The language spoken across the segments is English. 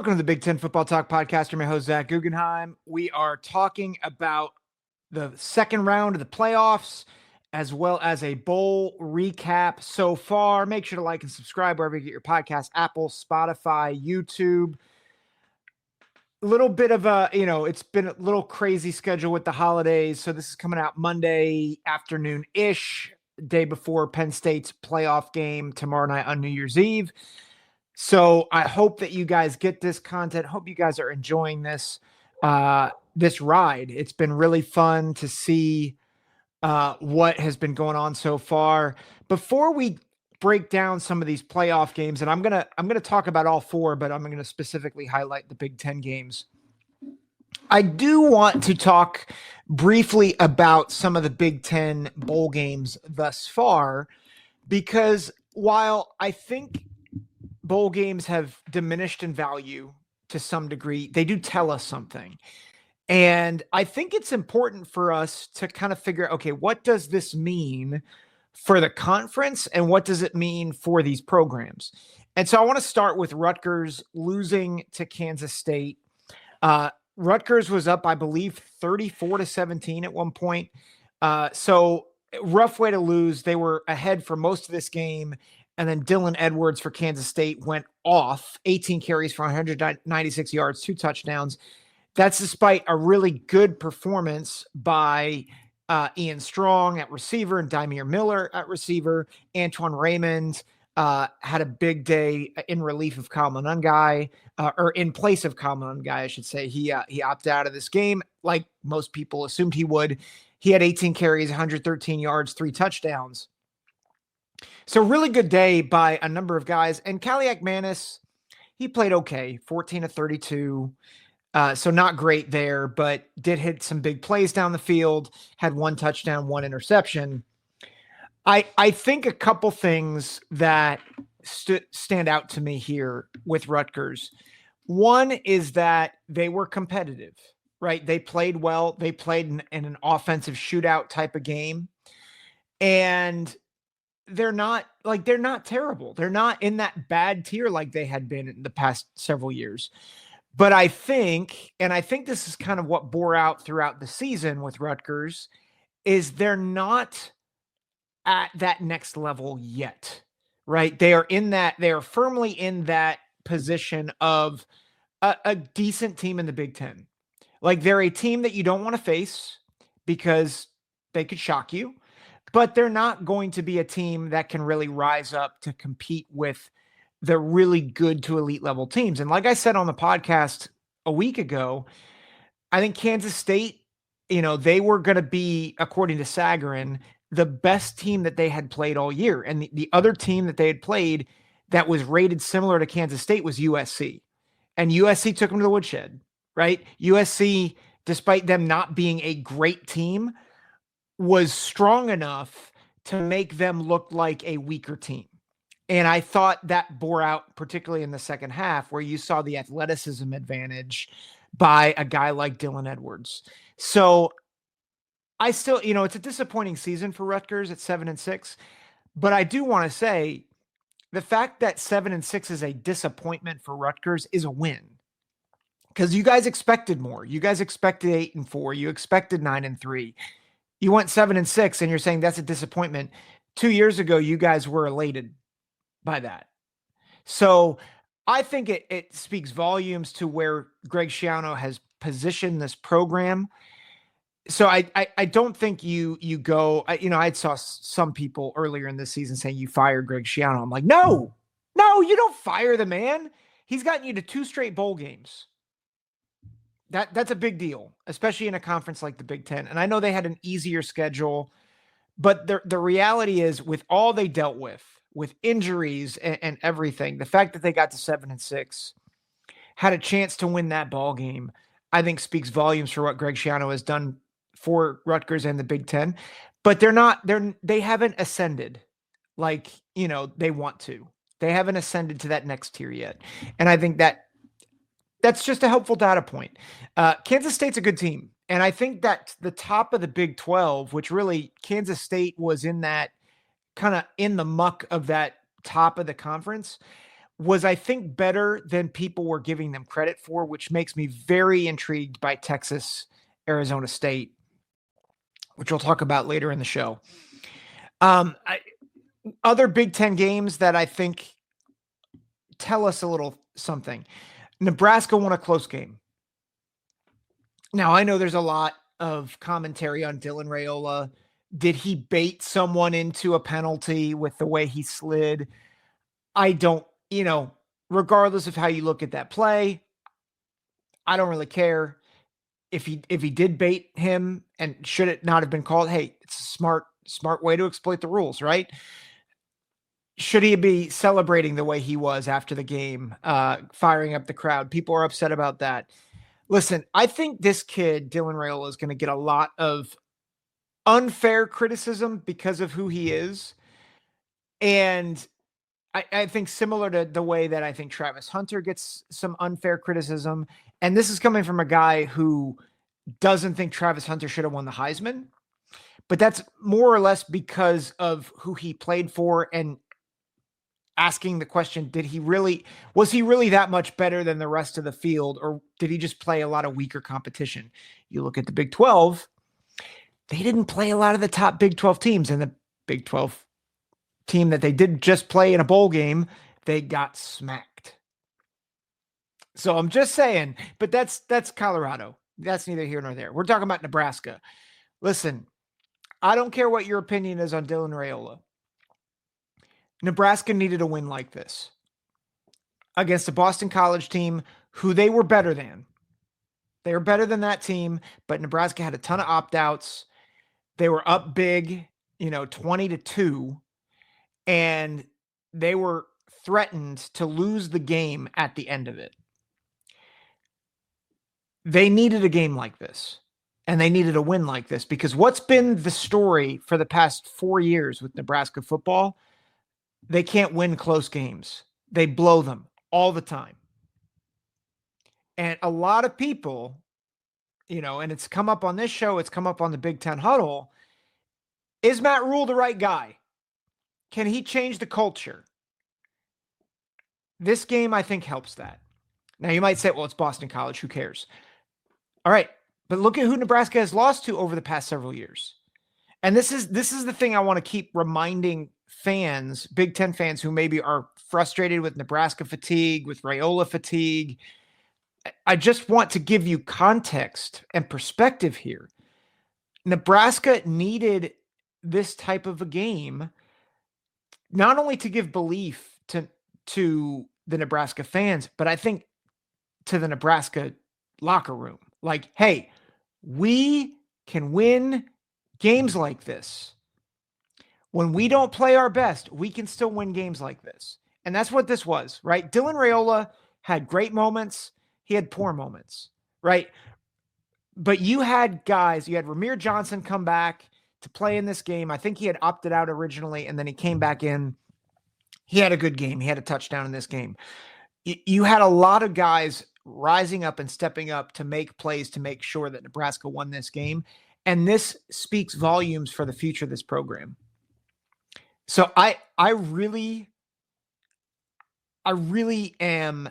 Welcome to the Big Ten Football Talk Podcast. I'm your host, Zach Guggenheim. We are talking about the second round of the playoffs, as well as a bowl recap so far. Make sure to like and subscribe wherever you get your podcast, Apple, Spotify, YouTube. A little bit of it's been a little crazy schedule with the holidays. So this is coming out Monday afternoon-ish, day before Penn State's playoff game tomorrow night on New Year's Eve. So I hope that you guys get this content. Hope you guys are enjoying this ride. It's been really fun to see what has been going on so far. Before we break down some of these playoff games, and I'm gonna talk about all four, but I'm gonna specifically highlight the Big Ten games. I do want to talk briefly about some of the Big Ten bowl games thus far, because while I think bowl games have diminished in value to some degree, they do tell us something. And I think it's important for us to kind of figure out, okay, what does this mean for the conference and what does it mean for these programs? And so I want to start with Rutgers losing to Kansas State. Rutgers was up, I believe, 34-17 at one point. So rough way to lose. They were ahead for most of this game. And then Dylan Edwards for Kansas State went off, 18 carries for 196 yards, 2 touchdowns. That's despite a really good performance by Ian Strong at receiver and Dymere Miller at receiver. Antoine Raymond had a big day in relief of Kyle Monangai, or in place of Kyle Monangai, I should say. He opted out of this game like most people assumed he would. He had 18 carries, 113 yards, 3 touchdowns. So really good day by a number of guys. And Kaliak Manis, he played okay, 14-32. So not great there, but did hit some big plays down the field, had 1 touchdown, 1 interception. I think a couple things that stand out to me here with Rutgers. One is that they were competitive, right? They played well. They played in an offensive shootout type of game. And they're not terrible. They're not in that bad tier like they had been in the past several years. But I think this is kind of what bore out throughout the season with Rutgers, is they're not at that next level yet, right? They are firmly in that position of a decent team in the Big Ten. Like, they're a team that you don't want to face because they could shock you. But they're not going to be a team that can really rise up to compete with the really good to elite level teams. And like I said on the podcast a week ago, I think Kansas State, they were going to be, according to Sagarin, the best team that they had played all year. And the other team that they had played that was rated similar to Kansas State was USC. And USC took them to the woodshed, right? USC, despite them not being a great team, was strong enough to make them look like a weaker team. And I thought that bore out, particularly in the second half, where you saw the athleticism advantage by a guy like Dylan Edwards. So I still, it's a disappointing season for Rutgers at 7-6, but I do want to say the fact that 7-6 is a disappointment for Rutgers is a win, because you guys expected more. You guys expected 8-4. You expected 9-3. You went 7-6 and you're saying that's a disappointment. 2 years ago, you guys were elated by that. So I think it speaks volumes to where Greg Schiano has positioned this program. So I don't think you go, I saw some people earlier in this season saying you fire Greg Schiano. I'm like, no, you don't fire the man. He's gotten you to 2 straight bowl games. That's a big deal, especially in a conference like the Big Ten. And I know they had an easier schedule, but the reality is, with all they dealt with injuries and everything, the fact that they got to 7-6, had a chance to win that ball game, I think speaks volumes for what Greg Schiano has done for Rutgers and the Big Ten. But they haven't ascended like, they want to. They haven't ascended to that next tier yet. And I think that's just a helpful data point. Kansas State's a good team. And I think that the top of the Big 12, which really Kansas State was in that kind of in the muck of that top of the conference, was, I think, better than people were giving them credit for, which makes me very intrigued by Texas, Arizona State, which we'll talk about later in the show. Other Big Ten games that I think tell us a little something. Nebraska won a close game. Now, I know there's a lot of commentary on Dylan Raiola. Did he bait someone into a penalty with the way he slid? I don't, regardless of how you look at that play, I don't really care if he did bait him, and should it not have been called? Hey, it's a smart way to exploit the rules, right? Should he be celebrating the way he was after the game, firing up the crowd? People are upset about that. Listen, I think this kid, Dylan Raiola, is going to get a lot of unfair criticism because of who he is. And I think similar to the way that I think Travis Hunter gets some unfair criticism. And this is coming from a guy who doesn't think Travis Hunter should have won the Heisman. But that's more or less because of who he played for, and asking the question, was he really that much better than the rest of the field, or did he just play a lot of weaker competition? You look at the Big 12, they didn't play a lot of the top Big 12 teams, and the Big 12 team that they did just play in a bowl game, they got smacked. So I'm just saying, but that's Colorado. That's neither here nor there. We're talking about Nebraska. Listen, I don't care what your opinion is on Dylan Raiola. Nebraska needed a win like this against a Boston College team who they were better than. They were better than that team, but Nebraska had a ton of opt-outs. They were up big, 20-2, and they were threatened to lose the game at the end of it. They needed a game like this, and they needed a win like this, because what's been the story for the past 4 years with Nebraska football? They can't win close games. They blow them all the time. And a lot of people, and it's come up on this show, it's come up on the Big Ten Huddle. Is Matt Rule the right guy? Can he change the culture? This game, I think, helps that. Now, you might say, well, it's Boston College. Who cares? All right. But look at who Nebraska has lost to over the past several years. And this is the thing I want to keep reminding fans, Big Ten fans who maybe are frustrated with Nebraska fatigue, with Raiola fatigue. I just want to give you context and perspective here. Nebraska needed this type of a game, not only to give belief to the Nebraska fans, but I think to the Nebraska locker room. Like, hey, we can win games like this. When we don't play our best, we can still win games like this. And that's what this was, right? Dylan Raiola had great moments. He had poor moments, right? But you had guys, you had Ramir Johnson come back to play in this game. I think he had opted out originally, and then he came back in. He had a good game. He had a touchdown in this game. You had a lot of guys rising up and stepping up to make plays to make sure that Nebraska won this game. And this speaks volumes for the future of this program. So I really am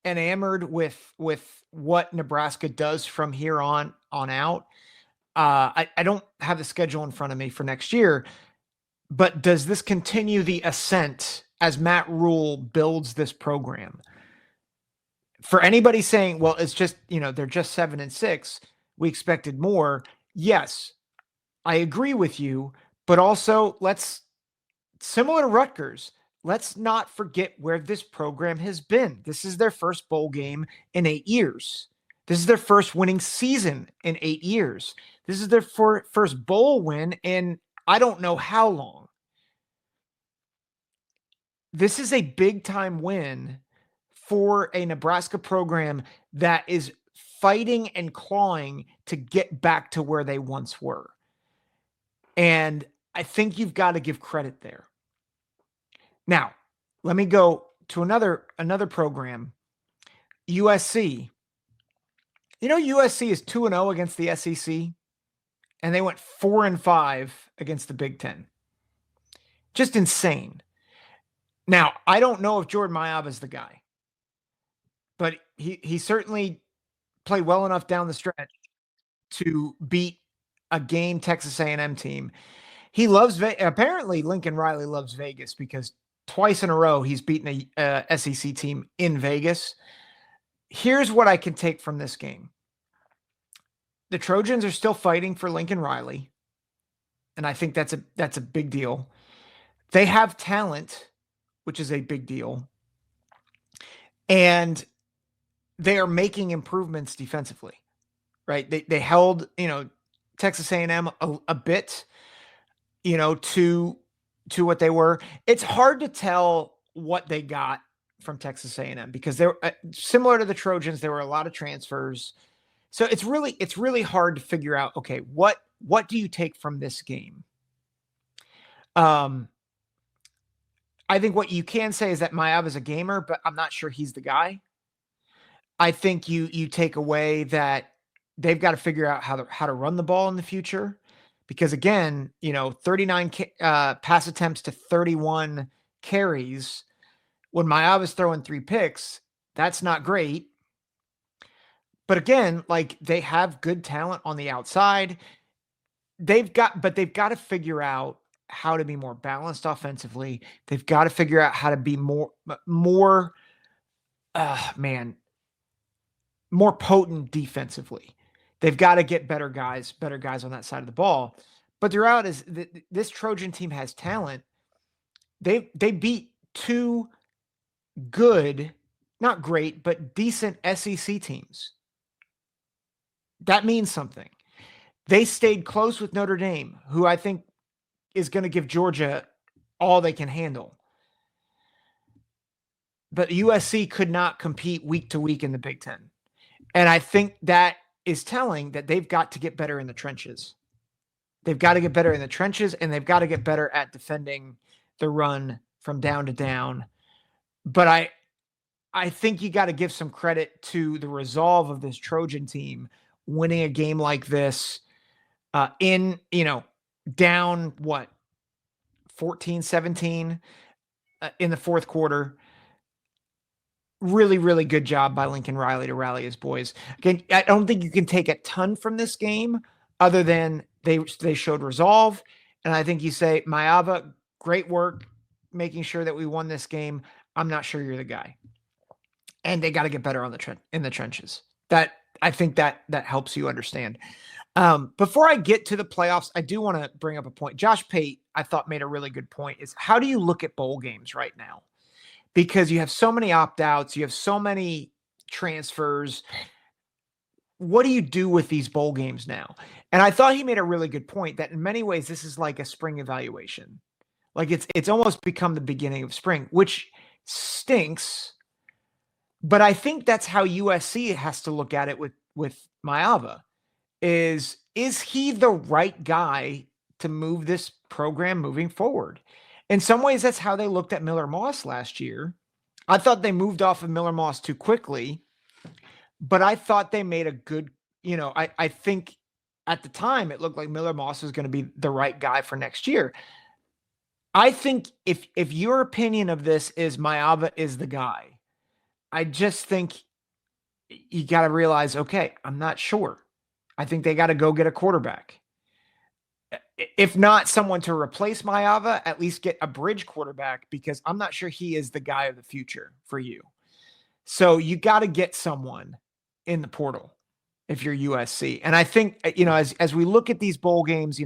enamored with what Nebraska does from here on out. I don't have the schedule in front of me for next year, but does this continue the ascent as Matt Rule builds this program? For anybody saying, well, it's just, they're just 7-6, we expected more. Yes, I agree with you, but also similar to Rutgers, let's not forget where this program has been. This is their first bowl game in 8 years. This is their first winning season in 8 years. This is their first bowl win in I don't know how long. This is a big time win for a Nebraska program that is fighting and clawing to get back to where they once were. And I think you've got to give credit there. Now, let me go to another program, USC. USC is 2-0 against the SEC, and they went 4-5 against the Big Ten. Just insane. Now, I don't know if Jordan Mailata is the guy, but he certainly played well enough down the stretch to beat a game Texas A&M team. He loves apparently Lincoln Riley loves Vegas because twice in a row he's beaten a SEC team in Vegas. Here's what I can take from this game. The Trojans are still fighting for Lincoln Riley, and I think that's a big deal. They have talent, which is a big deal. And they are making improvements defensively, right? They held, Texas A&M a bit, to what they were. It's hard to tell what they got from Texas A&M because they're similar to the Trojans. There were a lot of transfers. So it's really hard to figure out, okay, what do you take from this game? I think what you can say is that Mailata is a gamer, but I'm not sure he's the guy. I think you take away that they've got to figure out how to run the ball in the future, because again, 39 pass attempts to 31 carries when Mailata's throwing 3 picks, that's not great. But again, like, they have good talent on the outside. They've got to figure out how to be more balanced offensively. They've got to figure out how to be more potent defensively. They've got to get better guys on that side of the ball. But the reality is that this Trojan team has talent. They beat 2 good, not great, but decent SEC teams. That means something. They stayed close with Notre Dame, who I think is going to give Georgia all they can handle. But USC could not compete week to week in the Big Ten. And I think that is telling that they've got to get better in the trenches. They've got to get better in the trenches, and they've got to get better at defending the run from down to down. But I think you got to give some credit to the resolve of this Trojan team winning a game like this down 14-17 in the fourth quarter. Really, really good job by Lincoln Riley to rally his boys. Again, I don't think you can take a ton from this game other than they showed resolve. And I think you say, Mailata, great work making sure that we won this game. I'm not sure you're the guy. And they got to get better in the trenches. I think that helps you understand. Before I get to the playoffs, I do want to bring up a point. Josh Pate, I thought, made a really good point, is how do you look at bowl games right now? Because you have so many opt-outs, you have so many transfers. What do you do with these bowl games now? And I thought he made a really good point that in many ways, this is like a spring evaluation. Like, it's almost become the beginning of spring, which stinks. But I think that's how USC has to look at it with Mailata. Is he the right guy to move this program moving forward? In some ways, that's how they looked at Miller Moss last year. I thought they moved off of Miller Moss too quickly, but I thought they made a good, I think at the time it looked like Miller Moss was going to be the right guy for next year. I think if your opinion of this is Mailata is the guy, I just think you got to realize, okay, I'm not sure. I think they got to go get a quarterback. If not someone to replace Mailata, at least get a bridge quarterback, because I'm not sure he is the guy of the future for you. So you got to get someone in the portal if you're USC. And I think, as we look at these bowl games,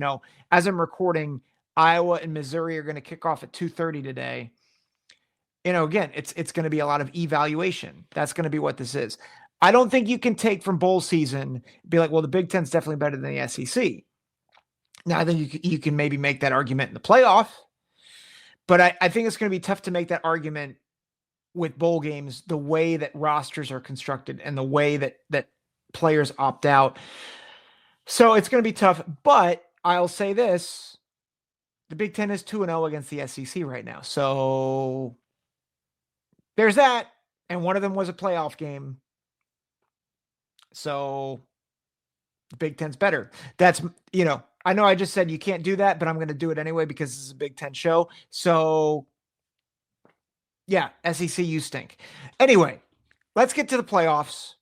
as I'm recording, Iowa and Missouri are going to kick off at 2:30 today. Again, it's going to be a lot of evaluation. That's going to be what this is. I don't think you can take from bowl season, be like, well, the Big Ten's definitely better than the SEC. Now, I think you can maybe make that argument in the playoff, but I think it's going to be tough to make that argument with bowl games, the way that rosters are constructed and the way that players opt out. So it's going to be tough, but I'll say this, the Big Ten is 2-0 against the SEC right now. So there's that, and one of them was a playoff game. So the Big Ten's better. That's, I know I just said you can't do that, but I'm going to do it anyway because this is a Big Ten show. So Yeah, SEC, you stink. Anyway, let's get to the playoffs.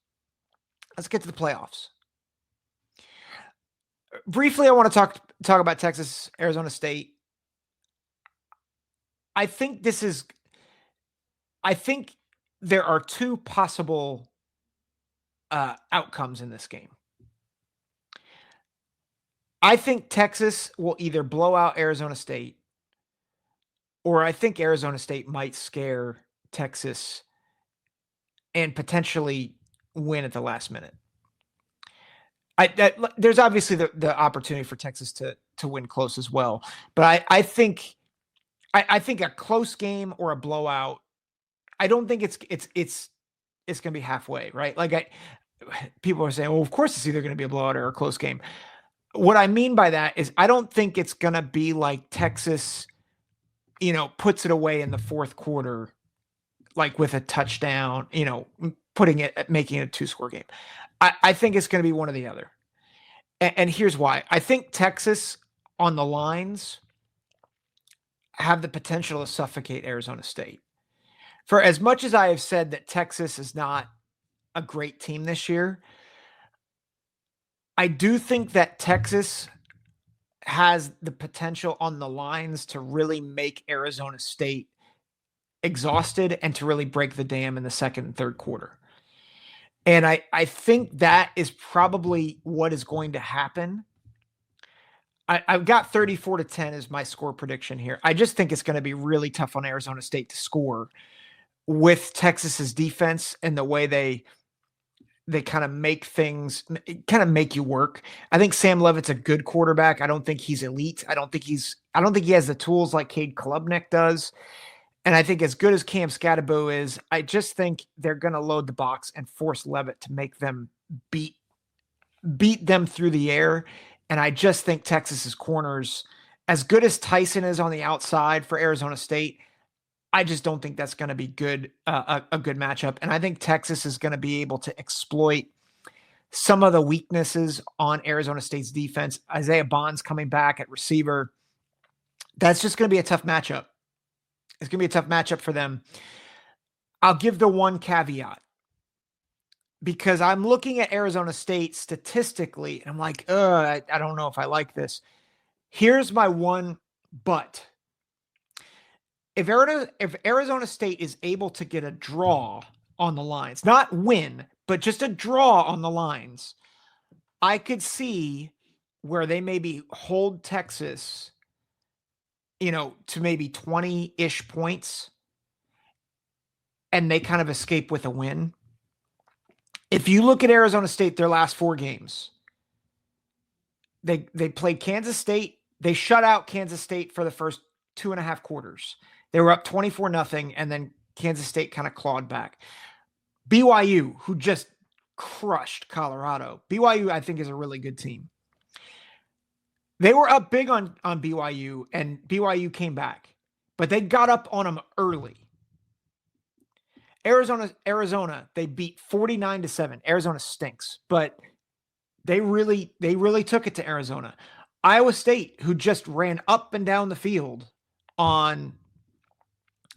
Briefly, I want to talk about Texas, Arizona State. I think there are two possible outcomes in this game. I think Texas will either blow out Arizona State, or I think Arizona State might scare Texas and potentially win at the last minute. There's obviously the opportunity for Texas to win close as well, but I think a close game or a blowout. I don't think it's going to be halfway, right? Like people are saying, well, of course it's either going to be a blowout or a close game. What I mean by that is I don't think it's going to be like Texas, puts it away in the fourth quarter, like with a touchdown, making it a 2-score game. I think it's going to be one or the other. And here's why. I think Texas on the lines have the potential to suffocate Arizona State. For as much as I have said that Texas is not a great team this year, I do think that Texas has the potential on the lines to really make Arizona State exhausted and to really break the dam in the second and third quarter. And I think that is probably what is going to happen. I've got 34-10 as my score prediction here. I just think it's going to be really tough on Arizona State to score with Texas's defense and the way they kind of make things, kind of make you work. I think Sam Leavitt's a good quarterback. I don't think he's elite. I don't think he has the tools like Cade Klubnik does. And I think as good as Cam Scatterbo is, I just think they're going to load the box and force Leavitt to make them beat them through the air. And I just think Texas's corners, as good as Tyson is on the outside for Arizona State, I just don't think that's going to be good, a good matchup. And I think Texas is going to be able to exploit some of the weaknesses on Arizona State's defense. Isaiah Bond's coming back at receiver. That's just going to be a tough matchup. It's going to be a tough matchup for them. I'll give the one caveat because I'm looking at Arizona State statistically, and I'm like, I don't know if I like this. Here's my one but. If Arizona State is able to get a draw on the lines, not win, but just a draw on the lines, I could see where they maybe hold Texas, to maybe 20-ish points, and they kind of escape with a win. If you look at Arizona State, their last 4 games, they played Kansas State. They shut out Kansas State for the first 2.5 quarters. They were up 24-0, and then Kansas State kind of clawed back. BYU, who just crushed Colorado. BYU, I think, is a really good team. They were up big on BYU, and BYU came back, but they got up on them early. Arizona, they beat 49-7. Arizona stinks, but they really took it to Arizona. Iowa State, who just ran up and down the field on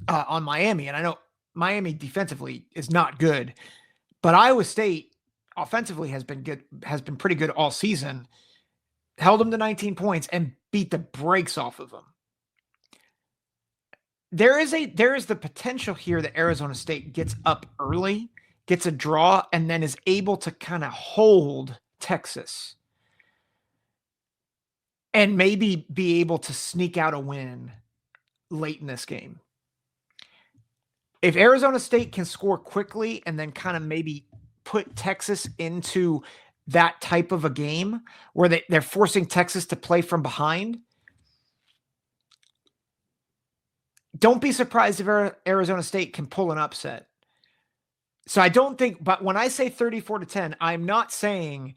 Miami, and I know Miami defensively is not good, but Iowa State offensively has been pretty good all season. Held them to 19 points and beat the brakes off of them. There is the potential here that Arizona State gets up early, gets a draw, and then is able to kind of hold Texas and maybe be able to sneak out a win late in this game. If Arizona State can score quickly and then kind of maybe put Texas into that type of a game where they're forcing Texas to play from behind, don't be surprised if Arizona State can pull an upset. So I don't think, but when I say 34-10, I'm not saying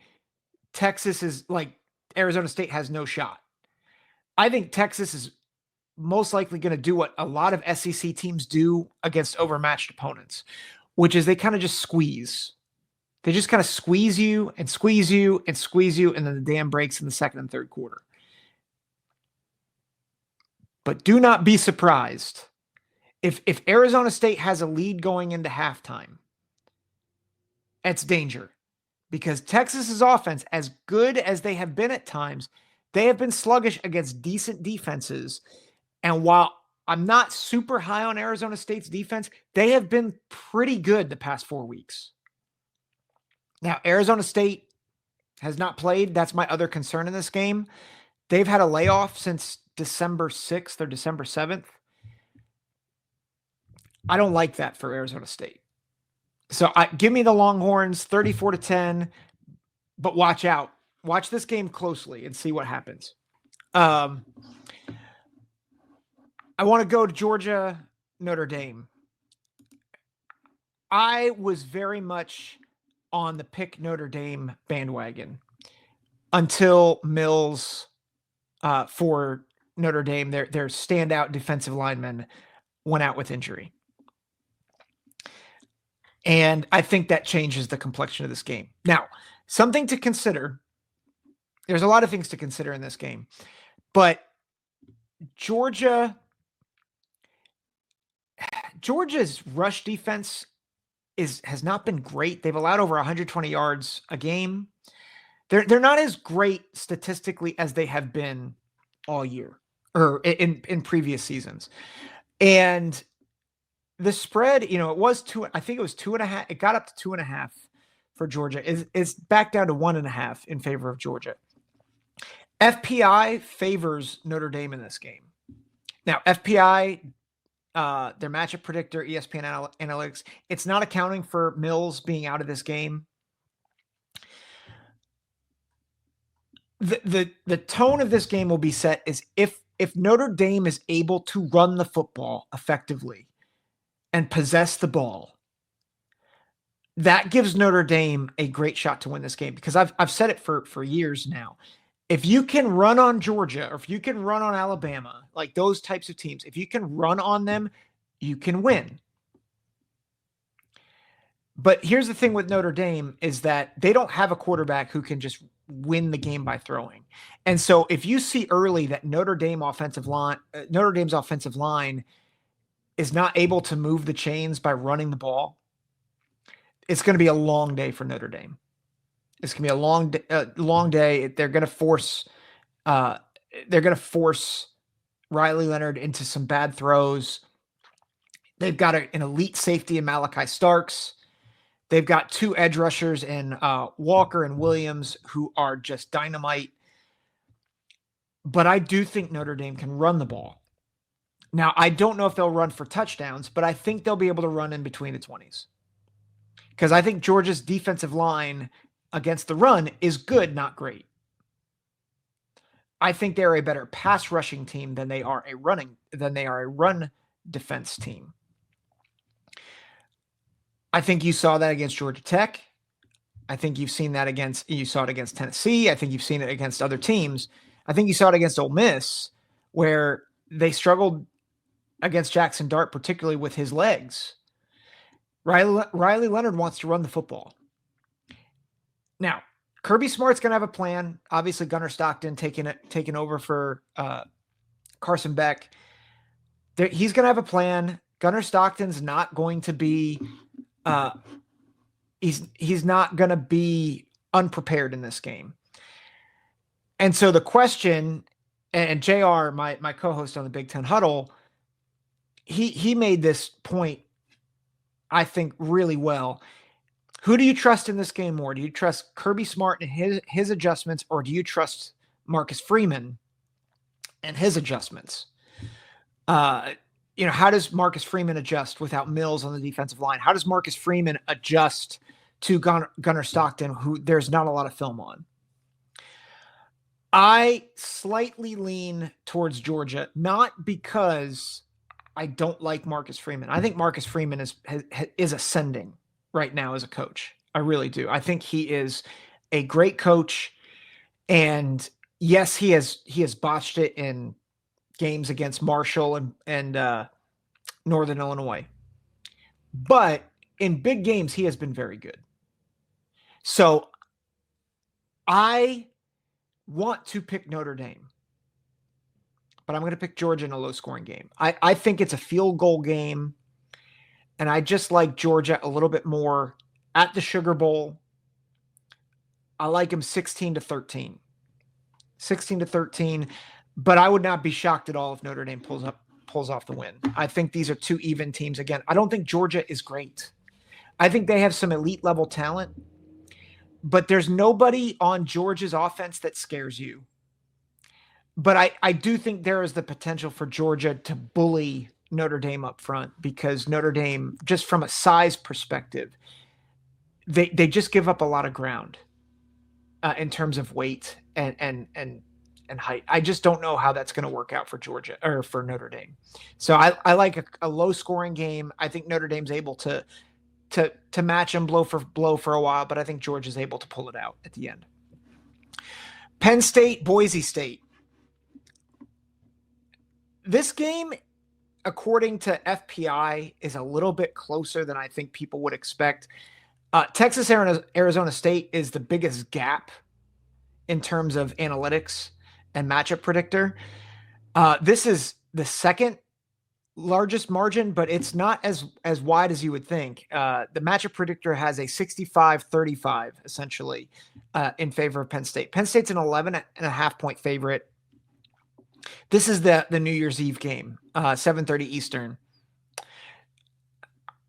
Texas is like Arizona State has no shot. I think Texas is most likely going to do what a lot of SEC teams do against overmatched opponents, which is they kind of just squeeze. They just kind of squeeze you and squeeze you and squeeze you, and then the dam breaks in the second and third quarter. But do not be surprised If Arizona State has a lead going into halftime, it's danger, because Texas's offense, as good as they have been at times, they have been sluggish against decent defenses. And while I'm not super high on Arizona State's defense, they have been pretty good the past 4 weeks. Now, Arizona State has not played. That's my other concern in this game. They've had a layoff since December 6th or December 7th. I don't like that for Arizona State. So give me the Longhorns 34-10, but watch out. Watch this game closely and see what happens. I want to go to Georgia, Notre Dame. I was very much on the pick Notre Dame bandwagon until Mills for Notre Dame, their standout defensive lineman, went out with injury. And I think that changes the complexion of this game. Now, something to consider. There's a lot of things to consider in this game. But Georgia's rush defense has not been great. They've allowed over 120 yards a game. They're not as great statistically as they have been all year or in previous seasons. And the spread, it was I think it was 2.5. It got up to 2.5 for Georgia. It's back down to 1.5 in favor of Georgia. FPI favors Notre Dame in this game. Now, FPI, their matchup predictor, ESPN Analytics, it's not accounting for Mills being out of this game. The tone of this game will be set is if Notre Dame is able to run the football effectively and possess the ball, that gives Notre Dame a great shot to win this game, because I've said it for years now. If you can run on Georgia, or if you can run on Alabama, like those types of teams, if you can run on them, you can win. But here's the thing with Notre Dame is that they don't have a quarterback who can just win the game by throwing. And so if you see early that Notre Dame's offensive line is not able to move the chains by running the ball, it's going to be a long day for Notre Dame. It's going to be a long day. They're going to force Riley Leonard into some bad throws. They've got an elite safety in Malachi Starks. They've got two edge rushers in Walker and Williams who are just dynamite. But I do think Notre Dame can run the ball. Now, I don't know if they'll run for touchdowns, but I think they'll be able to run in between the 20s. Because I think Georgia's defensive line against the run is good, not great. I think they're a better pass rushing team than they are a run defense team. I think you saw that against Georgia Tech. I think you saw it against Tennessee. I think you've seen it against other teams. I think you saw it against Ole Miss, where they struggled against Jackson Dart, particularly with his legs. Riley Leonard wants to run the football. Now, Kirby Smart's going to have a plan. Obviously, Gunnar Stockton taking over for Carson Beck. He's going to have a plan. Gunnar Stockton's not going to be he's not going to be unprepared in this game. And so the question, and JR, my co-host on the Big Ten Huddle, he made this point, I think, really well. Who do you trust in this game more? Do you trust Kirby Smart and his adjustments, or do you trust Marcus Freeman and his adjustments? How does Marcus Freeman adjust without Mills on the defensive line? How does Marcus Freeman adjust to Gunnar Stockton, who there's not a lot of film on? I slightly lean towards Georgia, not because I don't like Marcus Freeman. I think Marcus Freeman is ascending right now as a coach. I really do. I think he is a great coach. And yes, he has botched it in games against Marshall and Northern Illinois. But in big games, he has been very good. So I want to pick Notre Dame. but I'm going to pick Georgia in a low-scoring game. I think it's a field goal game, and I just like Georgia a little bit more at the Sugar Bowl. I like them 16-13. 16-13, but I would not be shocked at all if Notre Dame pulls off the win. I think these are two even teams. Again, I don't think Georgia is great. I think they have some elite level talent, but there's nobody on Georgia's offense that scares you. But I do think there is the potential for Georgia to bully Notre Dame up front, because Notre Dame, just from a size perspective, they just give up a lot of ground in terms of weight and height. I just don't know how that's going to work out for Georgia or for Notre Dame. So I like a low scoring game. I think Notre Dame's able to match them blow for blow for a while, but I think Georgia's able to pull it out at the end. Penn State, Boise State. This game, according to FPI, is a little bit closer than I think people would expect. Texas Arizona State is the biggest gap in terms of analytics and matchup predictor. This is the second largest margin, but it's not as wide as you would think. The matchup predictor has a 65-35 essentially in favor of Penn State. Penn State's an 11.5 point favorite. This is the New Year's Eve game, 7:30 Eastern.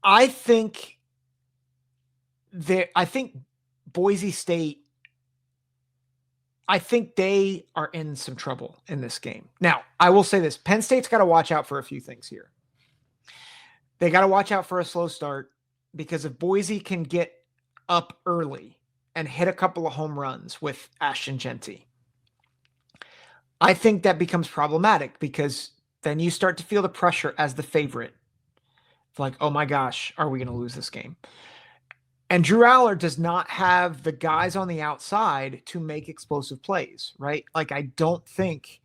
I think Boise State, I think they are in some trouble in this game. Now, I will say this. Penn State's got to watch out for a few things here. They got to watch out for a slow start, because if Boise can get up early and hit a couple of home runs with Ashton Jeanty, I think that becomes problematic, because then you start to feel the pressure as the favorite. Like, oh my gosh, are we going to lose this game? And Drew Aller does not have the guys on the outside to make explosive plays, right? Like, I don't think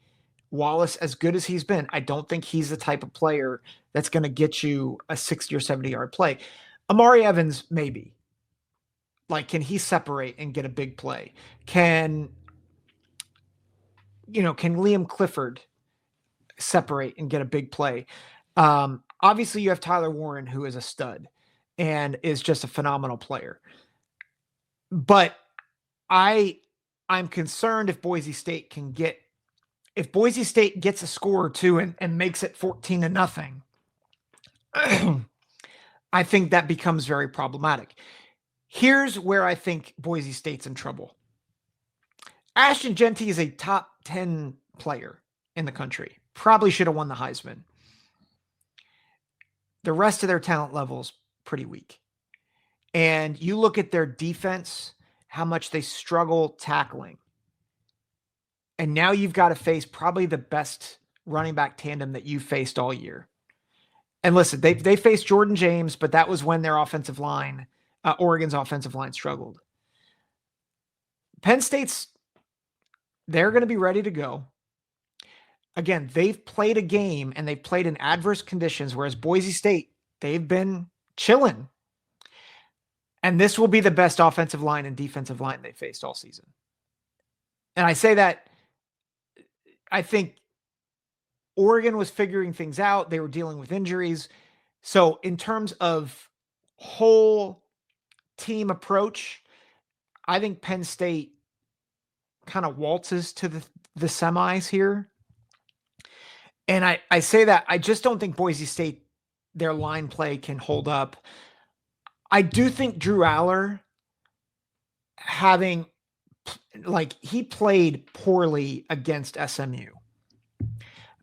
Wallace, as good as he's been, I don't think he's the type of player that's going to get you a 60 or 70 yard play. Amari Evans, maybe. Like, can he separate and get a big play? Can Liam Clifford separate and get a big play? Obviously, you have Tyler Warren, who is a stud and is just a phenomenal player. But I'm concerned if Boise State gets a score or two and makes it 14-0, I think that becomes very problematic. Here's where I think Boise State's in trouble. Ashton Jeanty is a top 10 player in the country. Probably should have won the Heisman. The rest of their talent level's pretty weak. And you look at their defense, how much they struggle tackling. And now you've got to face probably the best running back tandem that you've faced all year. And listen, they faced Jordan James, but that was when their offensive line, Oregon's offensive line, struggled. Penn State's, they're going to be ready to go. Again, they've played a game and they've played in adverse conditions, whereas Boise State, they've been chilling. And this will be the best offensive line and defensive line they faced all season. And I say that, I think Oregon was figuring things out. They were dealing with injuries. So in terms of whole team approach, I think Penn State kind of waltzes to the semis here. And I say that I just don't think Boise State, their line play can hold up. I do think Drew Aller he played poorly against SMU.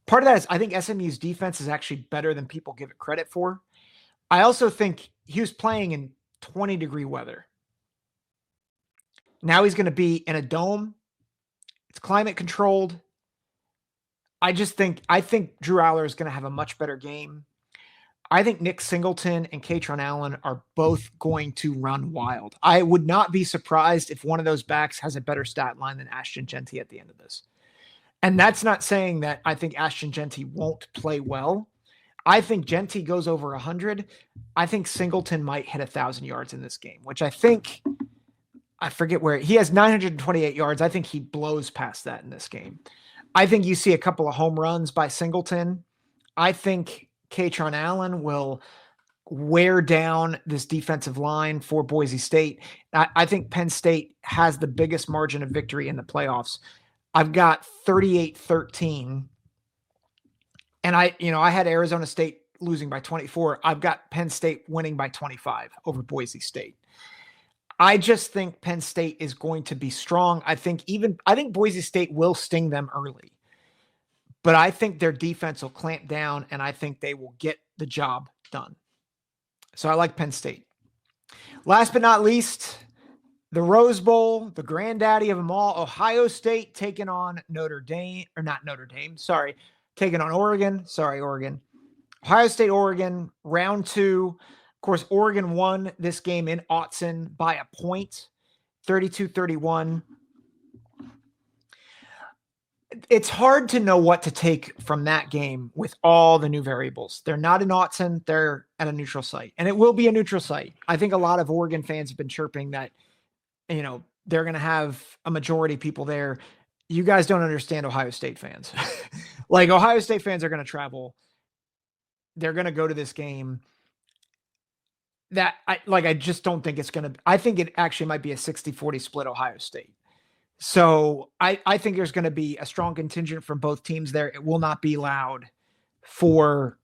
Part of that is I think SMU's defense is actually better than people give it credit for. I also think he was playing in 20-degree weather. Now he's going to be in a dome. It's climate controlled. I think Drew Aller is going to have a much better game. I think Nick Singleton and Katron Allen are both going to run wild. I would not be surprised if one of those backs has a better stat line than Ashton Jeanty at the end of this. And that's not saying that I think Ashton Jeanty won't play well. I think Jeanty goes over 100. I think Singleton might hit 1,000 yards in this game, which I forget where he has 928 yards. I think he blows past that in this game. I think you see a couple of home runs by Singleton. I think Katron Allen will wear down this defensive line for Boise State. I think Penn State has the biggest margin of victory in the playoffs. I've got 38-13. And I had Arizona State losing by 24. I've got Penn State winning by 25 over Boise State. I just think Penn State is going to be strong. I think Boise State will sting them early. But I think their defense will clamp down, and I think they will get the job done. So I like Penn State. Last but not least, the Rose Bowl, the granddaddy of them all, Ohio State taking on taking on Oregon. Sorry, Oregon. Ohio State, Oregon, round 2. Of course, Oregon won this game in Autzen by a point, 32-31. It's hard to know what to take from that game with all the new variables. They're not in Autzen. They're at a neutral site, and it will be a neutral site. I think a lot of Oregon fans have been chirping that, they're going to have a majority of people there. You guys don't understand Ohio State fans. Like, Ohio State fans are going to travel. They're going to go to this game. I just don't think it's going to, I think it actually might be a 60-40 split Ohio State. So I think there's going to be a strong contingent from both teams there. It will not be loud for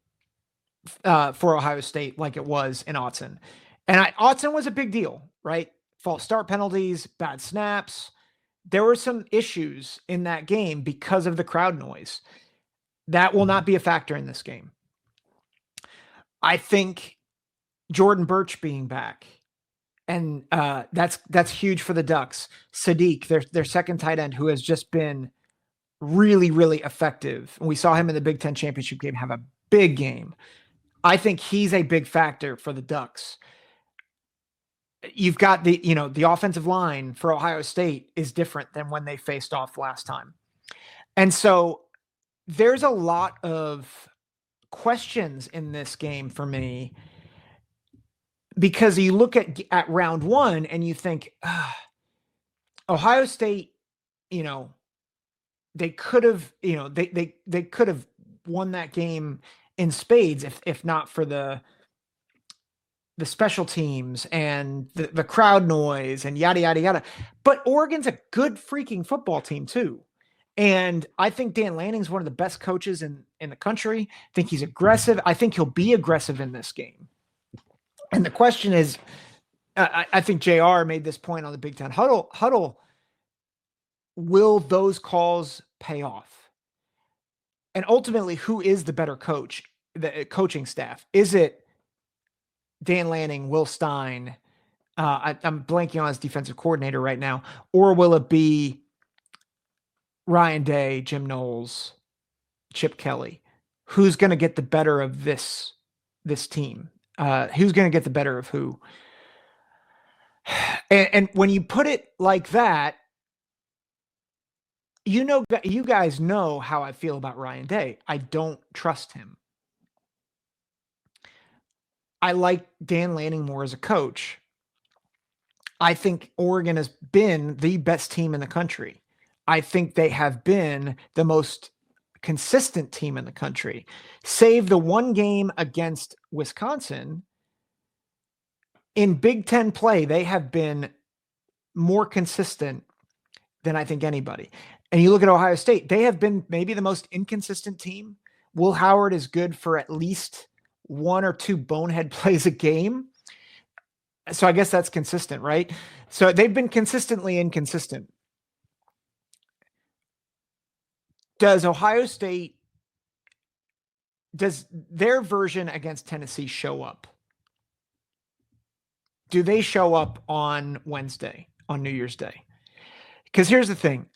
Ohio State like it was in Autzen. And Autzen was a big deal, right? False start penalties, bad snaps. There were some issues in that game because of the crowd noise. That will not be a factor in this game. I think Jordan Birch being back, and that's huge for the Ducks. Sadiq, their second tight end, who has just been really, really effective. And we saw him in the Big Ten championship game have a big game. I think he's a big factor for the Ducks. You've got the offensive line for Ohio State is different than when they faced off last time. And so there's a lot of questions in this game for me, because you look at round 1 and you think, Ohio State, they could have, they could have won that game in spades if not for the special teams and the crowd noise and yada, yada, yada. But Oregon's a good freaking football team too. And I think Dan Lanning's one of the best coaches in the country. I think he's aggressive. I think he'll be aggressive in this game. And the question is, I think JR made this point on the Big Ten huddle. Will those calls pay off? And ultimately, who is the better coach, the coaching staff? Is it Dan Lanning, Will Stein? I'm blanking on his defensive coordinator right now. Or will it be Ryan Day, Jim Knowles, Chip Kelly? Who's going to get the better of this team? Who's going to get the better of who? And when you put it like that, you guys know how I feel about Ryan Day. I don't trust him. I like Dan Lanning more as a coach. I think Oregon has been the best team in the country. I think they have been the most consistent team in the country. Save the one game against Wisconsin, in Big Ten play, they have been more consistent than I think anybody. And you look at Ohio State, they have been maybe the most inconsistent team. Will Howard is good for at least 1 or 2 bonehead plays a game. So I guess that's consistent, right? So they've been consistently inconsistent. Does their version against Tennessee show up? Do they show up on Wednesday, on New Year's Day? Because here's the thing.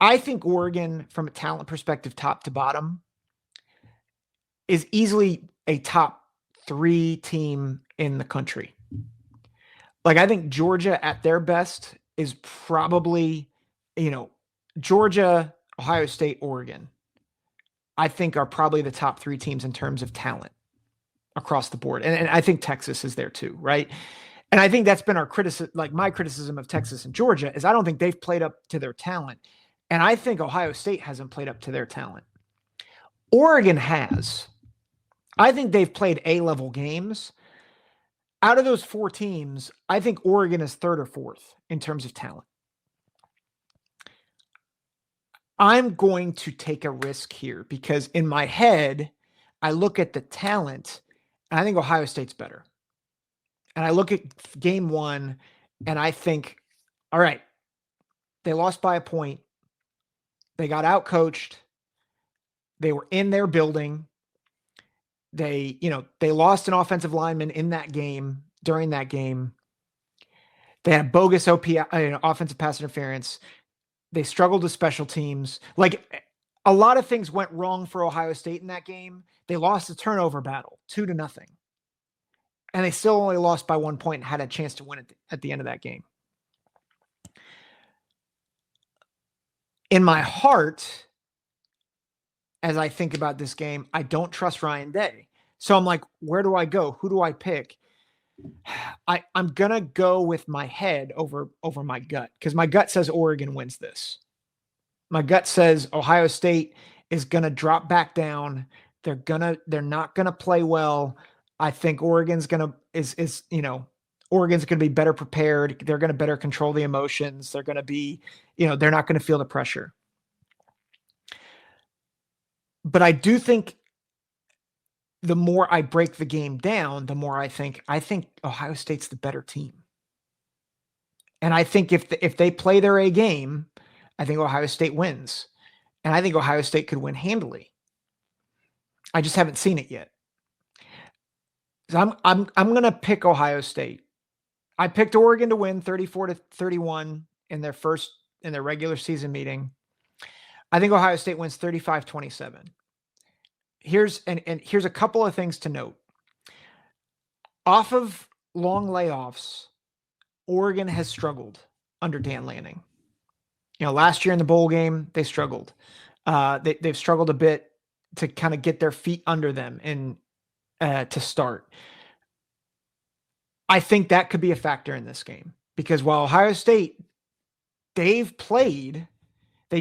I think Oregon, from a talent perspective, top to bottom, is easily a top 3 team in the country. Like, I think Georgia at their best is probably, Georgia, Ohio State, Oregon, I think are probably the top 3 teams in terms of talent across the board. And I think Texas is there too, right? And I think that's been our criticism, like my criticism of Texas and Georgia, is I don't think they've played up to their talent. And I think Ohio State hasn't played up to their talent. Oregon has. I think they've played A-level games. Out of those 4 teams, I think Oregon is 3rd or 4th in terms of talent. I'm going to take a risk here because in my head, I look at the talent and I think Ohio State's better. And I look at game 1 and I think, all right, they lost by a point. They got outcoached. They were in their building. They lost an offensive lineman in that game, during that game. They had bogus offensive pass interference. They struggled with special teams. Like, a lot of things went wrong for Ohio State in that game. They lost the turnover battle 2-0. And they still only lost by 1 point and had a chance to win it at the end of that game. In my heart, as I think about this game, I don't trust Ryan Day. So I'm like, where do I go? Who do I pick? I'm going to go with my head over my gut because my gut says Oregon wins this. My gut says Ohio State is going to drop back down. They're not going to play well. I think Oregon's going to Oregon's going to be better prepared. They're going to better control the emotions. They're going to be, they're not going to feel the pressure. But I do think the more I break the game down, the more I think Ohio State's the better team. And I think if they play their A game, I think Ohio State wins. And I think Ohio State could win handily. I just haven't seen it yet. So I'm going to pick Ohio State. I picked Oregon to win 34-31 in their regular season meeting. I think Ohio State wins 35-27. Here's a couple of things to note. Off of long layoffs, Oregon has struggled under Dan Lanning. Last year in the bowl game, they struggled. They've struggled a bit to kind of get their feet under them and to start. I think that could be a factor in this game because while Ohio State, they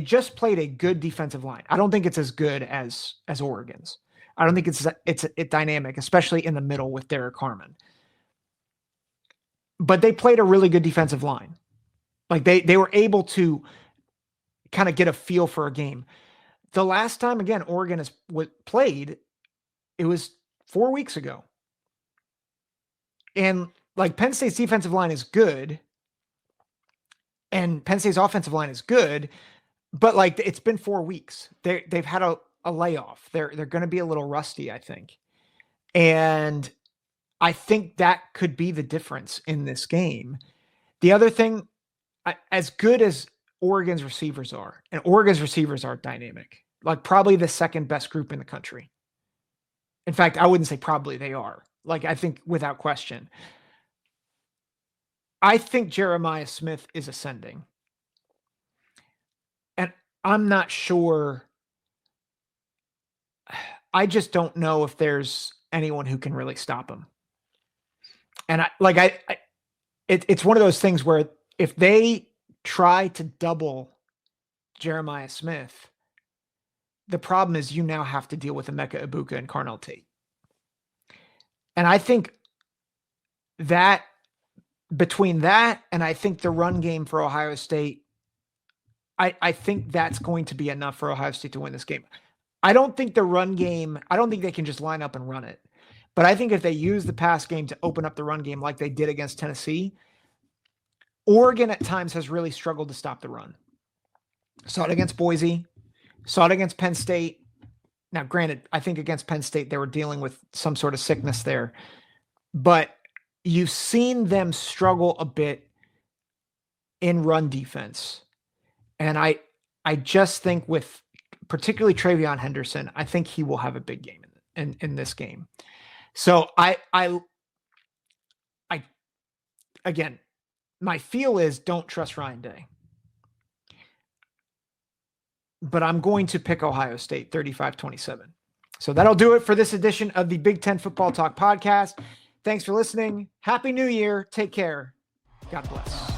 just played a good defensive line. I don't think it's as good as Oregon's. I don't think it's dynamic, especially in the middle with Derek Harmon. But they played a really good defensive line. Like they were able to kind of get a feel for a game. The last time, again, Oregon has played, it was 4 weeks ago. And like Penn State's defensive line is good. And Penn State's offensive line is good. But like it's been 4 weeks. They've had a layoff. They're going to be a little rusty, I think. And I think that could be the difference in this game. The other thing, as good as Oregon's receivers are, and Oregon's receivers are dynamic, like probably the second best group in the country. In fact, I wouldn't say probably, they are. Like, I think without question. I think Jeremiah Smith is ascending. And I'm not sure. I just don't know if there's anyone who can really stop him. And it's one of those things where if they try to double Jeremiah Smith, the problem is you now have to deal with Emeka Ibuka and Carnell Tate. And I think that between that and I think the run game for Ohio State, I think that's going to be enough for Ohio State to win this game. I don't think the run game, I don't think they can just line up and run it. But I think if they use the pass game to open up the run game like they did against Tennessee, Oregon at times has really struggled to stop the run. Saw it against Boise, saw it against Penn State. Now, granted, I think against Penn State, they were dealing with some sort of sickness there. But you've seen them struggle a bit in run defense. And I just think with particularly Travion Henderson, I think he will have a big game in this game. So I again, my feel is don't trust Ryan Day. But I'm going to pick Ohio State 35-27. So that'll do it for this edition of the Big Ten Football Talk podcast. Thanks for listening. Happy New Year. Take care. God bless.